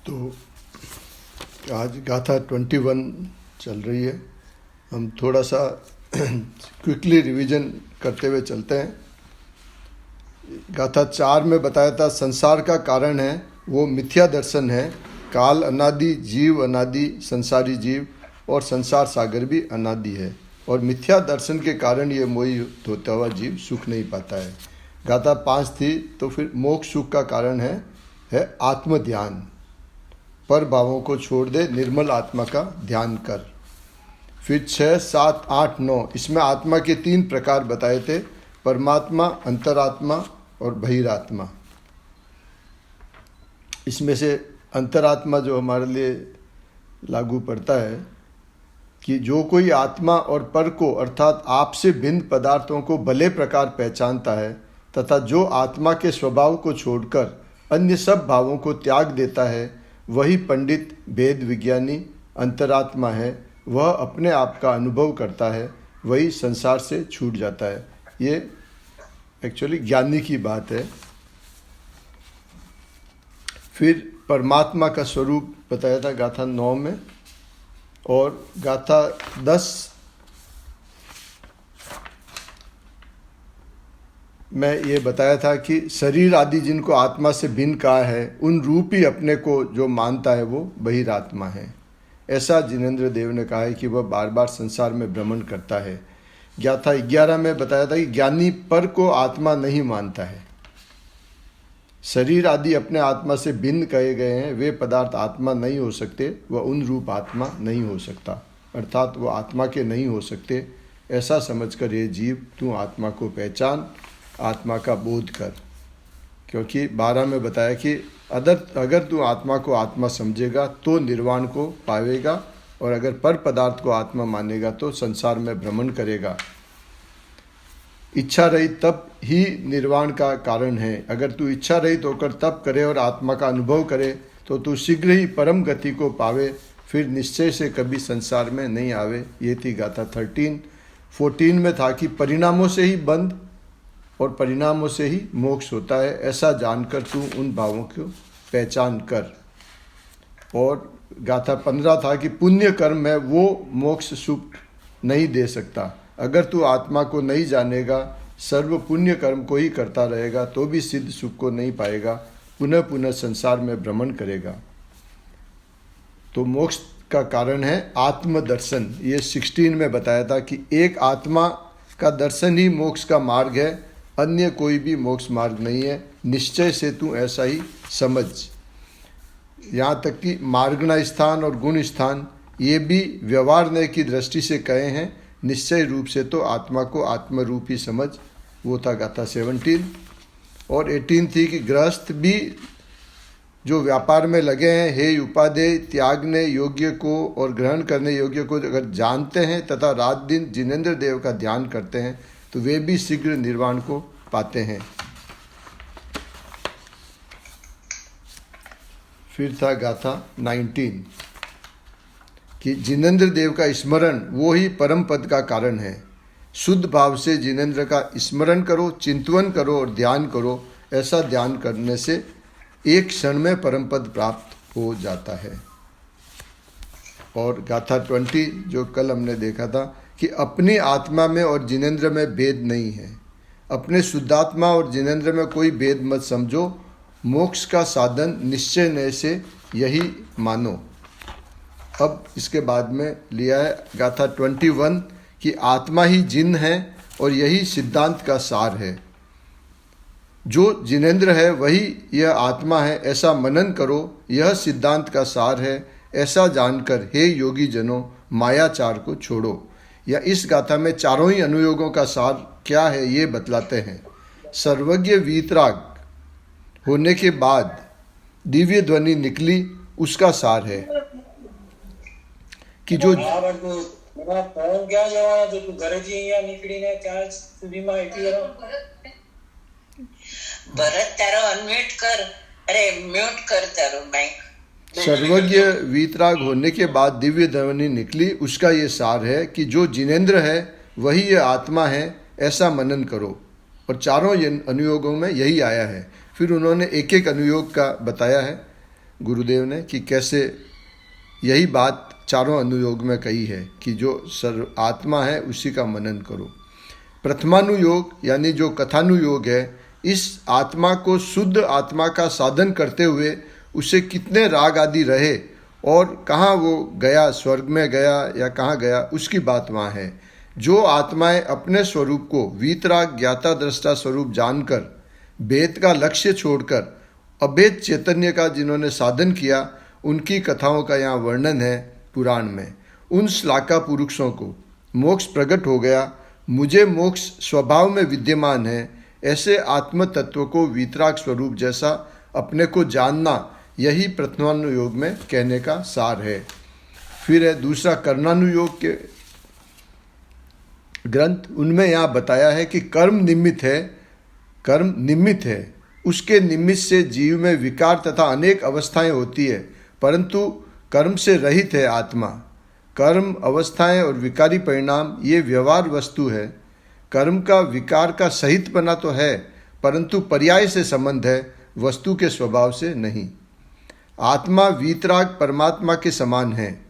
तो आज गाथा 21 चल रही है। हम थोड़ा सा क्विकली रिवीजन करते हुए चलते हैं। गाथा 4 में बताया था संसार का कारण है वो मिथ्या दर्शन है। काल अनादि, जीव अनादि, संसारी जीव और संसार सागर भी अनादि है और मिथ्या दर्शन के कारण ये मोही होता हुआ जीव सुख नहीं पाता है। गाथा 5 थी। तो फिर मोक्ष सुख का कारण है आत्म ध्यान। पर भावों को छोड़ दे, निर्मल आत्मा का ध्यान कर। फिर 6, 7, 8, 9 इसमें आत्मा के 3 प्रकार बताए थे, परमात्मा, अंतरात्मा और बहिरात्मा। इसमें से अंतरात्मा जो हमारे लिए लागू पड़ता है कि जो कोई आत्मा और पर को अर्थात आपसे भिन्न पदार्थों को भले प्रकार पहचानता है तथा जो आत्मा के स्वभाव को छोड़कर अन्य सब भावों को त्याग देता है, वही पंडित भेद विज्ञानी अंतरात्मा है। वह अपने आप का अनुभव करता है, वही संसार से छूट जाता है। ये एक्चुअली ज्ञानी की बात है। फिर परमात्मा का स्वरूप बताया था गाथा 9 में। और गाथा 10 में ये बताया था कि शरीर आदि जिनको आत्मा से भिन्न कहा है, उन रूप ही अपने को जो मानता है वो बहिरात्मा है। ऐसा जिनेंद्र देव ने कहा है कि वह बार बार संसार में भ्रमण करता है। गाथा 11 में बताया था कि ज्ञानी पर को आत्मा नहीं मानता है। शरीर आदि अपने आत्मा से भिन्न कहे गए हैं, वे पदार्थ आत्मा नहीं हो सकते, वह उन रूप आत्मा नहीं हो सकता, अर्थात वह आत्मा के नहीं हो सकते। ऐसा समझकर ये जीव तू आत्मा को पहचान, आत्मा का बोध कर। क्योंकि 12 में बताया कि अगर तू आत्मा को आत्मा समझेगा तो निर्वाण को पावेगा, और अगर पर पदार्थ को आत्मा मानेगा तो संसार में भ्रमण करेगा। इच्छा रहित तप ही निर्वाण का कारण है। अगर तू इच्छा रहित होकर तप करे और आत्मा का अनुभव करे तो तू शीघ्र ही परम गति को पावे, फिर निश्चय से कभी संसार में नहीं आवे। ये थी गाथा 13। 14 में था कि परिणामों से ही बंध और परिणामों से ही मोक्ष होता है, ऐसा जानकर तू उन भावों को पहचान कर। और गाथा 15 था कि पुण्य कर्म है वो मोक्ष सुख नहीं दे सकता। अगर तू आत्मा को नहीं जानेगा, सर्व पुण्य कर्म को ही करता रहेगा तो भी सिद्ध सुख को नहीं पाएगा, पुनः पुनः संसार में भ्रमण करेगा। तो मोक्ष का कारण है आत्मदर्शन। ये 16 में बताया था कि एक आत्मा का दर्शन ही मोक्ष का मार्ग है, अन्य कोई भी मोक्ष मार्ग नहीं है। निश्चय से तू ऐसा ही समझ। यहाँ तक कि मार्गना स्थान और गुण स्थान ये भी व्यवहार की दृष्टि से कहे हैं। निश्चय रूप से तो आत्मा को आत्मरूप ही समझ। वो था गाथा 17। और 18 थी कि गृहस्थ भी जो व्यापार में लगे हैं, हे उपादेय, त्यागने योग्य को और ग्रहण करने योग्य को अगर जानते हैं तथा रात दिन जिनेंद्र देव का ध्यान करते हैं तो वे भी शीघ्र निर्वाण को पाते हैं। फिर था गाथा 19 कि जिनेंद्र देव का स्मरण वो ही परम पद का कारण है। शुद्ध भाव से जिनेंद्र का स्मरण करो, चिंतन करो और ध्यान करो। ऐसा ध्यान करने से एक क्षण में परम पद प्राप्त हो जाता है। और गाथा 20 जो कल हमने देखा था कि अपनी आत्मा में और जिनेंद्र में भेद नहीं है। अपने शुद्धात्मा और जिनेंद्र में कोई भेद मत समझो। मोक्ष का साधन निश्चय से यही मानो। अब इसके बाद में लिया है गाथा 21 कि आत्मा ही जिन है और यही सिद्धांत का सार है। जो जिनेंद्र है वही यह आत्मा है, ऐसा मनन करो। यह सिद्धांत का सार है। ऐसा जानकर हे योगी जनों मायाचार को छोड़ो। या इस गाथा में चारों ही अनुयोगों का सार क्या है ये बतलाते हैं। सर्वज्ञ वीतराग होने के बाद दिव्य ध्वनि निकली, उसका सार है कि जो सर्वज्ञ वीतराग होने के बाद दिव्य ध्वनि निकली, उसका ये सार है कि जो जिनेंद्र है वही ये आत्मा है, ऐसा मनन करो। और चारों अनुयोगों में यही आया है। फिर उन्होंने एक एक अनुयोग का बताया है। गुरुदेव ने कि कैसे यही बात चारों अनुयोग में कही है कि जो सर्व आत्मा है उसी का मनन करो। प्रथमानुयोग यानी जो कथानुयोग है, इस आत्मा को शुद्ध आत्मा का साधन करते हुए उसे कितने राग आदि रहे और कहाँ वो गया, स्वर्ग में गया या कहाँ गया, उसकी बात वहाँ है। जो आत्माएं अपने स्वरूप को वीतराग ज्ञाता दृष्टा स्वरूप जानकर वेद का लक्ष्य छोड़कर अभेद चैतन्य का जिन्होंने साधन किया, उनकी कथाओं का यहाँ वर्णन है पुराण में। उन श्लाका पुरुषों को मोक्ष प्रकट हो गया, मुझे मोक्ष स्वभाव में विद्यमान है, ऐसे आत्म तत्व को वीतराग स्वरूप जैसा अपने को जानना, यही प्रथमानुयोग में कहने का सार है। फिर है दूसरा कर्णानुयोग के ग्रंथ, उनमें यहाँ बताया है कि कर्म निमित्त है, उसके निमित्त से जीव में विकार तथा अनेक अवस्थाएं होती है, परंतु कर्म से रहित है आत्मा। कर्म, अवस्थाएं और विकारी परिणाम ये व्यवहार वस्तु है। कर्म का विकार का सहितपना तो है, परंतु पर्याय से संबंध है, वस्तु के स्वभाव से नहीं। आत्मा वीतराग परमात्मा के समान है।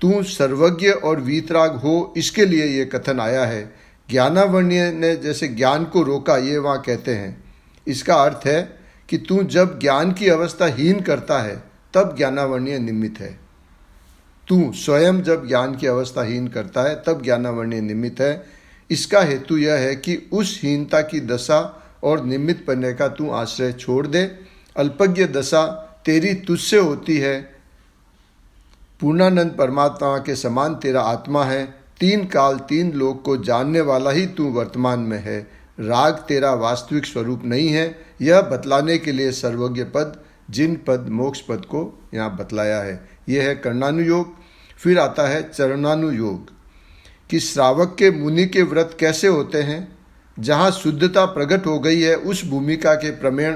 तू सर्वज्ञ और वीतराग हो, इसके लिए ये कथन आया है। ज्ञानावण्य ने जैसे ज्ञान को रोका, ये वहाँ कहते हैं। इसका अर्थ है कि तू जब ज्ञान की अवस्था हीन करता है तब ज्ञानावण्य निमित्त है। तू स्वयं जब ज्ञान की अवस्था हीन करता है तब ज्ञानावण्य निमित्त है। इसका हेतु यह है कि उस हीनता की दशा और निमित्त बनने का तू आश्रय छोड़ दे। अल्पज्ञ दशा तेरी तुझसे होती है। पूर्णानंद परमात्मा के समान तेरा आत्मा है। तीन काल तीन लोक को जानने वाला ही तू वर्तमान में है। राग तेरा वास्तविक स्वरूप नहीं है। यह बतलाने के लिए सर्वज्ञ पद, जिन पद, मोक्ष पद को यहाँ बतलाया है। यह है कर्णानुयोग। फिर आता है चरणानुयोग कि श्रावक के मुनि के व्रत कैसे होते हैं। जहाँ शुद्धता प्रकट हो गई है, उस भूमिका के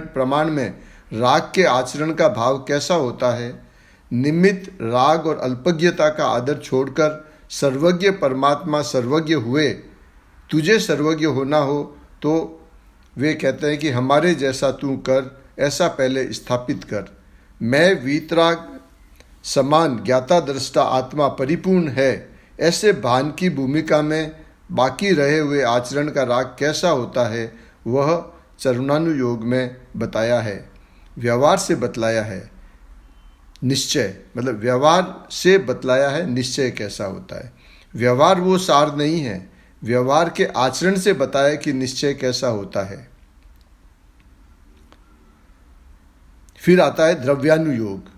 प्रमाण में राग के आचरण का भाव कैसा होता है। निमित्त राग और अल्पज्ञता का आदर छोड़कर सर्वज्ञ परमात्मा सर्वज्ञ हुए। तुझे सर्वज्ञ होना हो तो वे कहते हैं कि हमारे जैसा तू कर, ऐसा पहले स्थापित कर। मैं वीतराग समान ज्ञाता दृष्टा आत्मा परिपूर्ण है, ऐसे भान की भूमिका में बाकी रहे हुए आचरण का राग कैसा होता है, वह चरणानुयोग में बताया है। व्यवहार से बतलाया है। निश्चय मतलब व्यवहार से बतलाया है निश्चय कैसा होता है। व्यवहार वो सार नहीं है, व्यवहार के आचरण से बताया कि निश्चय कैसा होता है। फिर आता है द्रव्यानुयोग।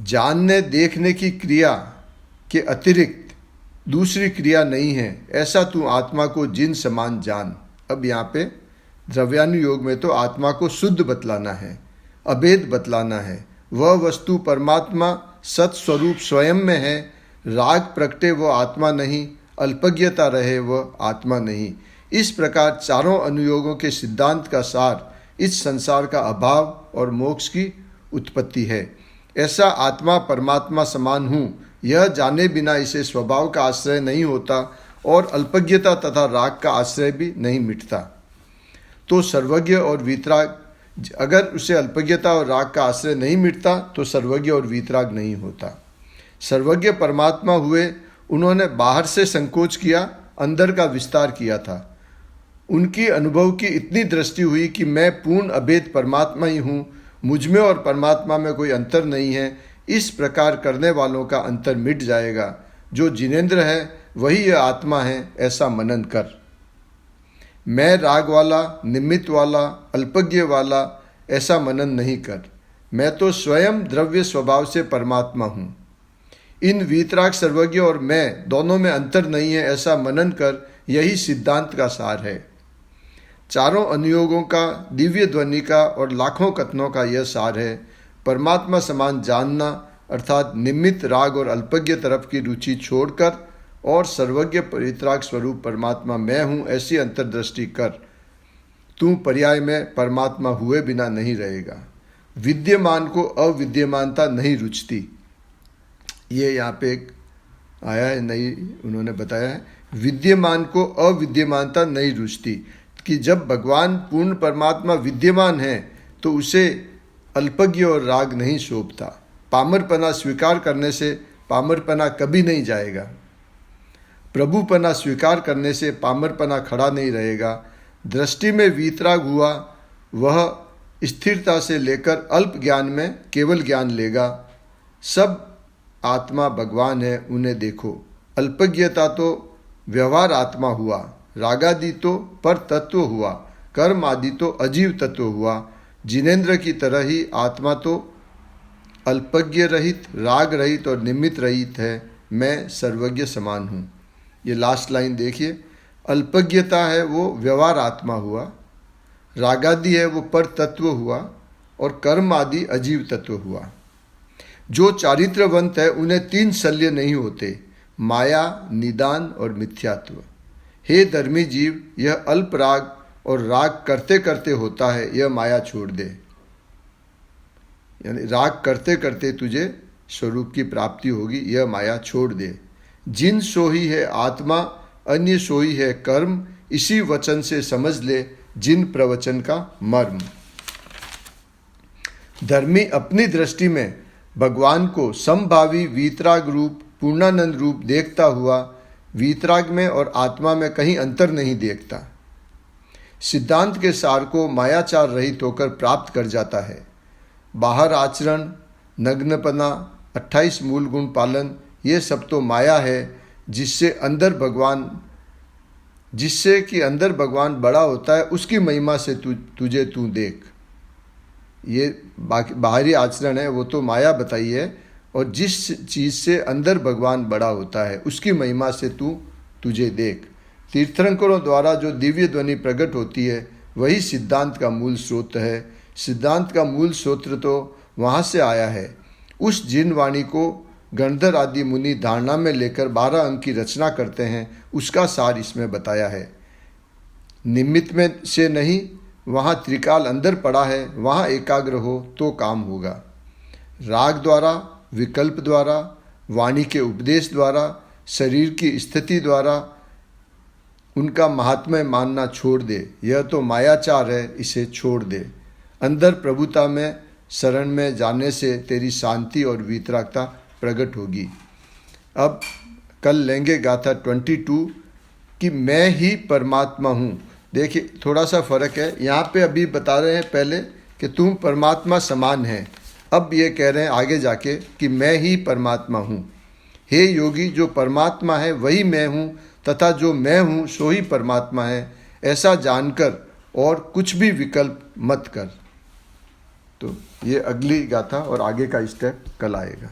जानने देखने की क्रिया के अतिरिक्त दूसरी क्रिया नहीं है, ऐसा तू आत्मा को जिन समान जान। अब यहाँ पे द्रव्यानुयोग में तो आत्मा को शुद्ध बतलाना है, अभेद बतलाना है। वह वस्तु परमात्मा सत्स्वरूप स्वयं में है। राग प्रगटे वो आत्मा नहीं, अल्पज्ञता रहे वह आत्मा नहीं। इस प्रकार चारों अनुयोगों के सिद्धांत का सार इस संसार का अभाव और मोक्ष की उत्पत्ति है। ऐसा आत्मा परमात्मा समान हूँ, यह जाने बिना इसे स्वभाव का आश्रय नहीं होता और अल्पज्ञता तथा राग का आश्रय भी नहीं मिटता। तो सर्वज्ञ और वीतराग, अगर उसे अल्पज्ञता और राग का आश्रय नहीं मिटता तो सर्वज्ञ और वीतराग नहीं होता। सर्वज्ञ परमात्मा हुए, उन्होंने बाहर से संकोच किया, अंदर का विस्तार किया था। उनकी अनुभव की इतनी दृष्टि हुई कि मैं पूर्ण अभेद परमात्मा ही हूँ, मुझ में और परमात्मा में कोई अंतर नहीं है। इस प्रकार करने वालों का अंतर मिट जाएगा। जो जिनेंद्र है वही यह आत्मा है, ऐसा मनन कर। मैं राग वाला, निमित्त वाला, अल्पज्ञ वाला ऐसा मनन नहीं कर। मैं तो स्वयं द्रव्य स्वभाव से परमात्मा हूँ। इन वीतराग सर्वज्ञ और मैं दोनों में अंतर नहीं है, ऐसा मनन कर। यही सिद्धांत का सार है। चारों अनुयोगों का, दिव्य ध्वनि का और लाखों कथनों का यह सार है। परमात्मा समान जानना अर्थात निमित्त राग और अल्पज्ञ तरफ की रुचि छोड़कर और सर्वज्ञ परित्राग स्वरूप परमात्मा मैं हूँ, ऐसी अंतर्दृष्टि कर। तू पर्याय में परमात्मा हुए बिना नहीं रहेगा। विद्यमान को अविद्यमानता नहीं रुचती। ये यहाँ पे एक आया है, नहीं उन्होंने बताया है, विद्यमान को अविद्यमानता नहीं रुचती। कि जब भगवान पूर्ण परमात्मा विद्यमान है तो उसे अल्पज्ञ और राग नहीं शोभता। पामरपना स्वीकार करने से पामरपना कभी नहीं जाएगा। प्रभुपना स्वीकार करने से पामरपना खड़ा नहीं रहेगा। दृष्टि में वीतराग हुआ वह स्थिरता से लेकर अल्प ज्ञान में केवल ज्ञान लेगा। सब आत्मा भगवान है, उन्हें देखो। अल्पज्ञता तो व्यवहार आत्मा हुआ, रागादि तो पर तत्व हुआ, कर्म आदि तो अजीव तत्व हुआ। जिनेन्द्र की तरह ही आत्मा तो अल्पज्ञ रहित, राग रहित और निमित्त रहित है। मैं सर्वज्ञ समान हूँ। ये लास्ट लाइन देखिए। अल्पज्ञता है वो व्यवहार आत्मा हुआ, रागादि है वो पर तत्व हुआ और कर्म आदि अजीव तत्व हुआ। जो चारित्रवंत है उन्हें तीन शल्य नहीं होते, माया, निदान और मिथ्यात्व। हे धर्मी जीव, यह अल्प राग और राग करते करते होता है, यह माया छोड़ दे। यानी राग करते करते तुझे स्वरूप की प्राप्ति होगी, यह माया छोड़ दे। जिन सोही है आत्मा, अन्य सोही है कर्म, इसी वचन से समझ ले जिन प्रवचन का मर्म। धर्मी अपनी दृष्टि में भगवान को समभावी वीतराग रूप, पूर्णानंद रूप देखता हुआ वीतराग में और आत्मा में कहीं अंतर नहीं देखता। सिद्धांत के सार को मायाचार रहित होकर प्राप्त कर जाता है। बाहर आचरण, नग्नपना, 28 मूल गुण पालन, ये सब तो माया है, जिससे कि अंदर भगवान बड़ा होता है, उसकी महिमा से तुझे तू देख। ये बाहरी आचरण है वो तो माया बताई है, और जिस चीज़ से अंदर भगवान बड़ा होता है उसकी महिमा से तुझे देख। तीर्थंकरों द्वारा जो दिव्य ध्वनि प्रकट होती है वही सिद्धांत का मूल स्रोत है। सिद्धांत का मूल स्रोत तो वहाँ से आया है। उस जिन वाणी को गणधर आदि मुनि धारणा में लेकर 12 अंक की रचना करते हैं, उसका सार इसमें बताया है। निमित्त में से नहीं, वहाँ त्रिकाल अंदर पड़ा है, वहाँ एकाग्र हो तो काम होगा। राग द्वारा, विकल्प द्वारा, वाणी के उपदेश द्वारा, शरीर की स्थिति द्वारा उनका महात्म्य मानना छोड़ दे। यह तो मायाचार है, इसे छोड़ दे। अंदर प्रभुता में शरण में जाने से तेरी शांति और वीतरागता प्रकट होगी। अब कल लेंगे गाथा 22 कि मैं ही परमात्मा हूँ। देखिए थोड़ा सा फर्क है, यहाँ पे अभी बता रहे हैं पहले कि तुम परमात्मा समान है, अब ये कह रहे हैं आगे जाके कि मैं ही परमात्मा हूँ। हे योगी, जो परमात्मा है वही मैं हूँ, तथा जो मैं हूँ सो ही परमात्मा है, ऐसा जानकर और कुछ भी विकल्प मत कर। तो ये अगली गाथा और आगे का स्टेप कल आएगा।